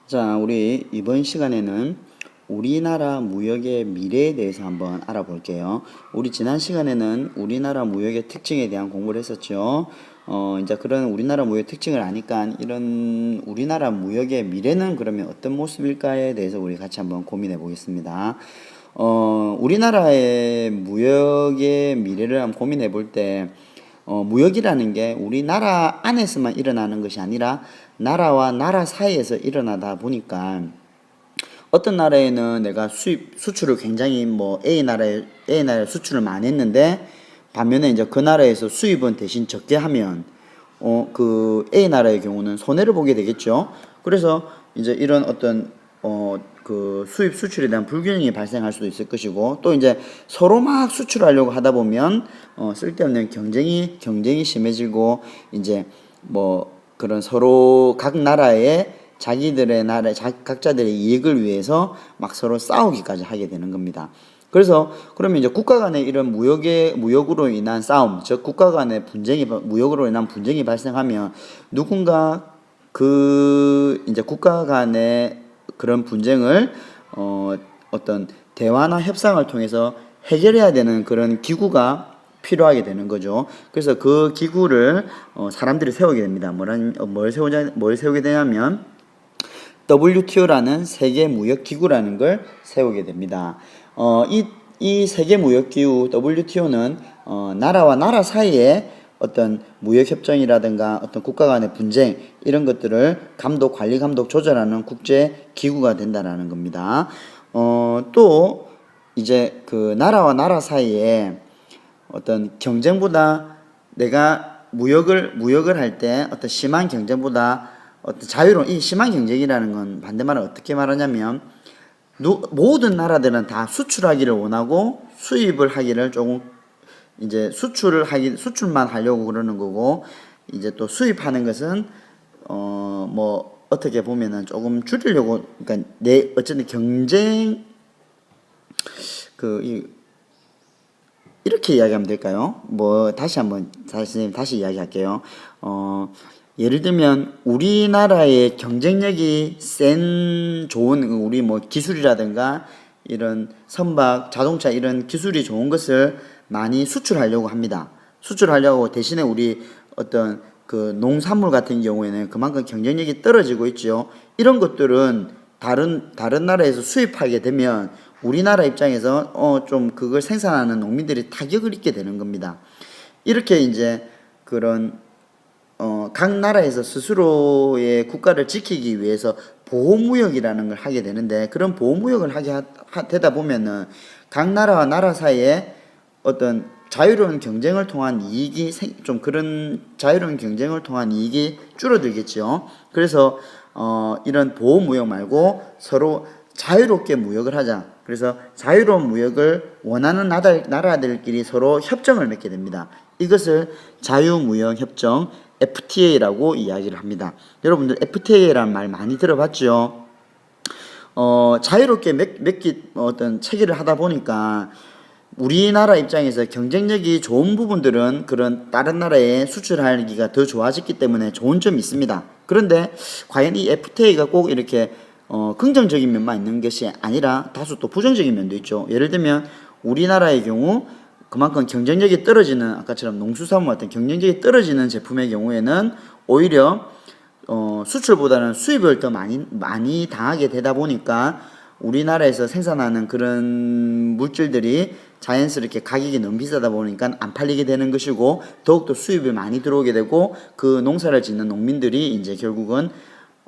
자, 우리 이번 시간에는 우리나라 무역의 미래에 대해서 한번 알아볼게요. 우리 지난 시간에는 우리나라 무역의 특징에 대한 공부를 했었죠. 이제 그런 우리나라 무역 특징을 아니까 이런 우리나라 무역의 미래는 그러면 어떤 모습일까에 대해서 우리 같이 한번 고민해 보겠습니다. 우리나라의 무역의 미래를 한번 고민해 볼 때, 무역이라는 게 우리나라 안에서만 일어나는 것이 아니라 나라와 나라 사이에서 일어나다 보니까 어떤 나라에는 내가 수출을 굉장히 A 나라에 수출을 많이 했는데 반면에 이제 그 나라에서 수입은 대신 적게 하면 그 A 나라의 경우는 손해를 보게 되겠죠. 그래서 이제 이런 어떤 그 수입 수출에 대한 불균형이 발생할 수도 있을 것이고, 또 이제 서로 막 수출하려고 하다 보면 쓸데없는 경쟁이 심해지고, 이제 뭐 그런 서로 각 나라의 자기들의 각자들의 이익을 위해서 막 서로 싸우기까지 하게 되는 겁니다. 그래서 그러면 이제 국가 간의 이런 무역으로 인한 싸움, 즉 국가 간의 무역으로 인한 분쟁이 발생하면 누군가 그 이제 국가 간의 그런 분쟁을 어떤 대화나 협상을 통해서 해결해야 되는 그런 기구가 필요하게 되는 거죠. 그래서 그 기구를 사람들이 세우게 됩니다. 뭘 세우게 되냐면 WTO라는 세계 무역 기구라는 걸 세우게 됩니다. 이 세계 무역 기구 WTO는 나라와 나라 사이에 어떤 무역 협정이라든가 어떤 국가 간의 분쟁 이런 것들을 관리, 감독, 조절하는 국제 기구가 된다라는 겁니다. 또 이제 그 나라와 나라 사이에 어떤 경쟁보다 내가 무역을 할 때 어떤 심한 경쟁보다 어떤 이 심한 경쟁이라는 건 반대말은 어떻게 말하냐면 모든 나라들은 다 수출하기를 원하고 수입을 하기를 조금 이제 수출만 하려고 그러는 거고, 이제 또 수입하는 것은 뭐 어떻게 보면은 조금 줄이려고, 그러니까 어쨌든 경쟁 이렇게 이야기하면 될까요? 다시 이야기할게요. 예를 들면 우리나라의 경쟁력이 좋은 우리 뭐 기술이라든가 이런 선박, 자동차 이런 기술이 좋은 것을 많이 수출하려고 합니다. 수출하려고 대신에 우리 어떤 그 농산물 같은 경우에는 그만큼 경쟁력이 떨어지고 있죠. 이런 것들은 다른 나라에서 수입하게 되면 우리나라 입장에서 좀 그걸 생산하는 농민들이 타격을 입게 되는 겁니다. 이렇게 이제 그런 각 나라에서 스스로의 국가를 지키기 위해서 보호무역이라는 걸 하게 되는데, 그런 보호무역을 되다 보면은 각 나라와 나라 사이에 어떤 자유로운 경쟁을 통한 이익이 줄어들겠죠. 그래서 이런 보호무역 말고 서로 자유롭게 무역을 하자. 그래서 자유로운 무역을 원하는 나라들끼리 서로 협정을 맺게 됩니다. 이것을 자유무역협정 FTA라고 이야기를 합니다. 여러분들 FTA라는 말 많이 들어봤죠? 자유롭게 어떤 체결을 하다 보니까 우리나라 입장에서 경쟁력이 좋은 부분들은 그런 다른 나라에 수출하기가 더 좋아졌기 때문에 좋은 점이 있습니다. 그런데 과연 이 FTA가 꼭 이렇게 긍정적인 면만 있는 것이 아니라 다소 또 부정적인 면도 있죠. 예를 들면 우리나라의 경우 그만큼 경쟁력이 떨어지는, 아까처럼 농수산물 같은 경쟁력이 떨어지는 제품의 경우에는 오히려 수출보다는 수입을 더 많이 당하게 되다 보니까 우리나라에서 생산하는 그런 물질들이 자연스럽게 가격이 너무 비싸다 보니까 안 팔리게 되는 것이고, 더욱더 수입이 많이 들어오게 되고, 그 농사를 짓는 농민들이 이제 결국은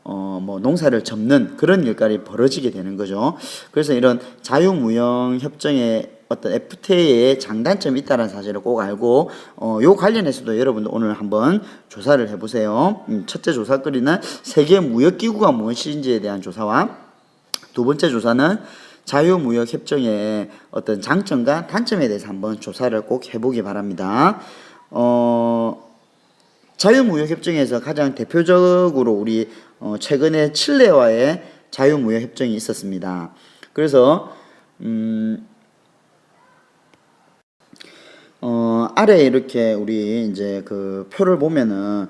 뭐 농사를 접는 그런 일까지 벌어지게 되는 거죠. 그래서 이런 자유무역협정의 어떤 FTA에 장단점이 있다는 사실을 꼭 알고, 요 관련해서도 여러분들 오늘 한번 조사를 해보세요. 첫째 조사거리는 세계무역기구가 무엇인지에 대한 조사와, 두 번째 조사는 자유무역협정의 어떤 장점과 단점에 대해서 한번 조사를 꼭 해보기 바랍니다. 자유무역협정에서 가장 대표적으로 우리 최근에 칠레와의 자유무역협정이 있었습니다. 그래서 아래에 이렇게 우리 이제 그 표를 보면은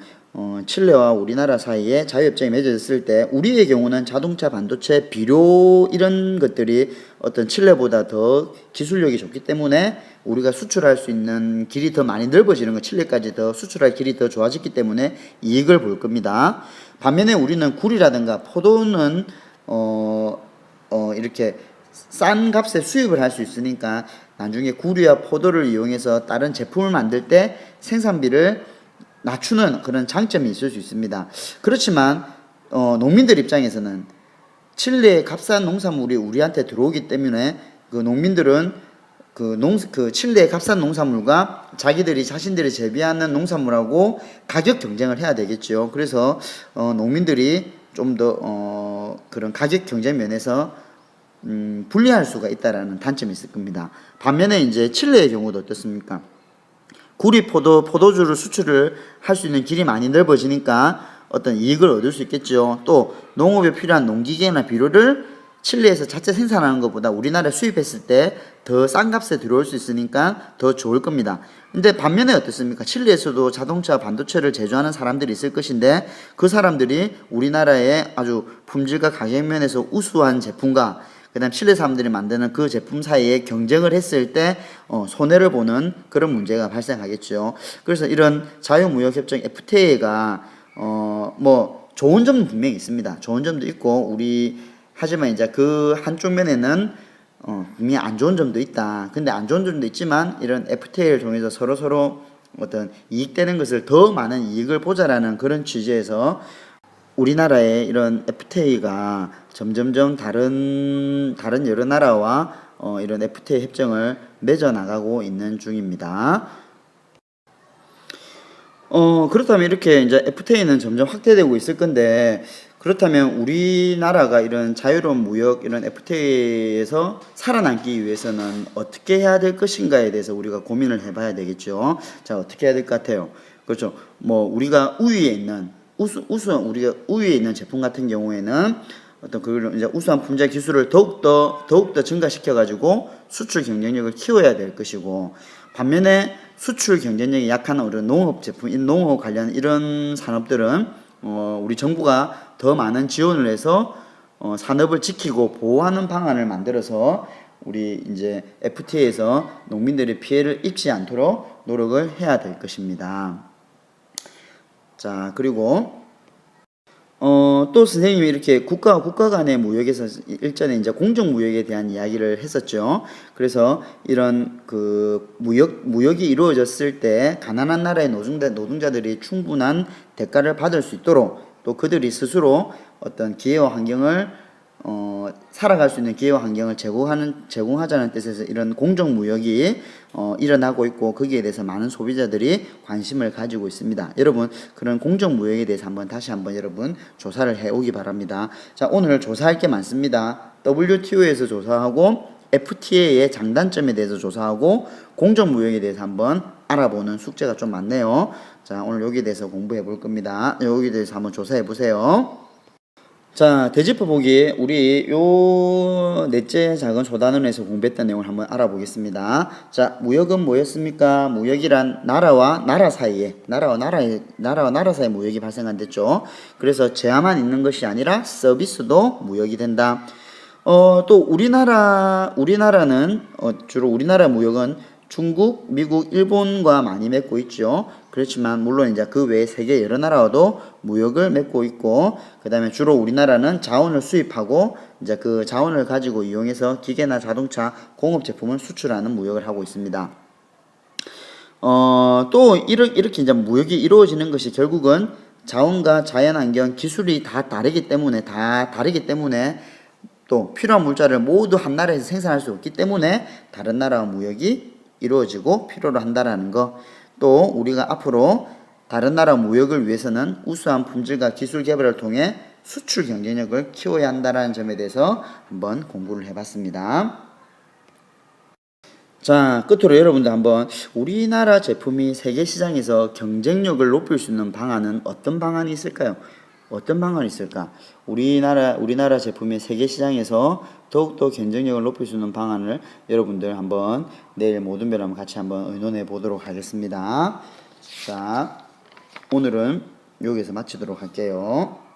칠레와 우리나라 사이에 자유협정이 맺어졌을 때 우리의 경우는 자동차, 반도체, 비료 이런 것들이 어떤 칠레보다 더 기술력이 좋기 때문에 우리가 수출할 수 있는 길이 더 많이 넓어지는 거, 칠레까지 더 수출할 길이 더 좋아졌기 때문에 이익을 볼 겁니다. 반면에 우리는 굴이라든가 포도는 이렇게 싼 값에 수입을 할 수 있으니까 나중에 굴이와 포도를 이용해서 다른 제품을 만들 때 생산비를 낮추는 그런 장점이 있을 수 있습니다. 그렇지만 농민들 입장에서는 칠레의 값싼 농산물이 우리한테 들어오기 때문에 그 농민들은 그 칠레의 값싼 농산물과 자신들이 재배하는 농산물하고 가격 경쟁을 해야 되겠죠. 그래서 농민들이 좀 더 그런 가격 경쟁 면에서 불리할 수가 있다라는 단점이 있을 겁니다. 반면에 이제 칠레의 경우도 어떻습니까? 구리 포도주를 수출을 할 수 있는 길이 많이 넓어지니까 어떤 이익을 얻을 수 있겠죠. 또 농업에 필요한 농기계나 비료를 칠레에서 자체 생산하는 것보다 우리나라에 수입했을 때 더 싼 값에 들어올 수 있으니까 더 좋을 겁니다. 근데 반면에 어떻습니까? 칠레에서도 자동차, 반도체를 제조하는 사람들이 있을 것인데 그 사람들이 우리나라의 아주 품질과 가격 면에서 우수한 제품과 그다음 칠레 사람들이 만드는 그 제품 사이에 경쟁을 했을 때 손해를 보는 그런 문제가 발생하겠죠. 그래서 이런 자유무역협정 FTA가 뭐 좋은 점은 분명히 있습니다. 좋은 점도 있고 하지만 이제 그 한쪽 면에는 분명히 안 좋은 점도 있다. 근데 안 좋은 점도 있지만 이런 FTA를 통해서 서로 어떤 이익되는 것을 더 많은 이익을 보자라는 그런 취지에서 우리나라의 이런 FTA가 점점점 다른 여러 나라와 이런 FTA 협정을 맺어 나가고 있는 중입니다. 그렇다면 이렇게 이제 FTA는 점점 확대되고 있을 건데, 그렇다면 우리나라가 이런 자유로운 무역 이런 FTA에서 살아남기 위해서는 어떻게 해야 될 것인가에 대해서 우리가 고민을 해봐야 되겠죠. 자, 어떻게 해야 될 것 같아요? 그렇죠. 뭐 우리가 우리가 우위에 있는 제품 같은 경우에는 어떤 그걸 이제 우수한 품질 기술을 더욱더 증가시켜 가지고 수출 경쟁력을 키워야 될 것이고, 반면에 수출 경쟁력이 약한 우리 농업 제품, 농업 관련 이런 산업들은 우리 정부가 더 많은 지원을 해서 산업을 지키고 보호하는 방안을 만들어서 우리 이제 FTA에서 농민들이 피해를 입지 않도록 노력을 해야 될 것입니다. 자, 그리고 또 선생님이 이렇게 국가와 국가 간의 무역에서 일전에 이제 공정무역에 대한 이야기를 했었죠. 그래서 이런 그 무역이 이루어졌을 때 가난한 나라의 노동자들이 충분한 대가를 받을 수 있도록 또 그들이 스스로 어떤 기회와 환경을 살아갈 수 있는 기회와 환경을 제공하자는 뜻에서 이런 공정무역이 일어나고 있고, 거기에 대해서 많은 소비자들이 관심을 가지고 있습니다. 여러분, 그런 공정무역에 대해서 다시 한번 여러분 조사를 해오기 바랍니다. 자, 오늘 조사할 게 많습니다. WTO에서 조사하고 FTA의 장단점에 대해서 조사하고 공정무역에 대해서 한번 알아보는 숙제가 좀 많네요. 자, 오늘 여기에 대해서 공부해 볼 겁니다. 여기에 대해서 한번 조사해 보세요. 자, 대지표 보기 우리 요 넷째 작은 소단원에서 공부했던 내용을 한번 알아보겠습니다. 자, 무역은 뭐였습니까? 무역이란 나라와 나라 사이에 무역이 발생한댔죠. 그래서 제한만 있는 것이 아니라 서비스도 무역이 된다. 또 우리나라는 주로 우리나라 무역은 중국, 미국, 일본과 많이 맺고 있죠. 그렇지만 물론 이제 그 외에 세계 여러 나라와도 무역을 맺고 있고, 그다음에 주로 우리나라는 자원을 수입하고 이제 그 자원을 가지고 이용해서 기계나 자동차, 공업 제품을 수출하는 무역을 하고 있습니다. 또 이렇게 이제 무역이 이루어지는 것이 결국은 자원과 자연환경, 기술이 다 다르기 때문에 또 필요한 물자를 모두 한 나라에서 생산할 수 없기 때문에 다른 나라와 무역이 이루어지고 필요로 한다라는 거. 또 우리가 앞으로 다른 나라 무역을 위해서는 우수한 품질과 기술 개발을 통해 수출 경쟁력을 키워야 한다라는 점에 대해서 한번 공부를 해봤습니다. 자, 끝으로 여러분들 한번 우리나라 제품이 세계 시장에서 경쟁력을 높일 수 있는 방안은 어떤 방안이 있을까요? 어떤 방안이 있을까? 우리나라 제품이 세계 시장에서 더욱더 경쟁력을 높일 수 있는 방안을 여러분들 한번 내일 모든 별 같이 한번 의논해 보도록 하겠습니다. 자, 오늘은 여기서 마치도록 할게요.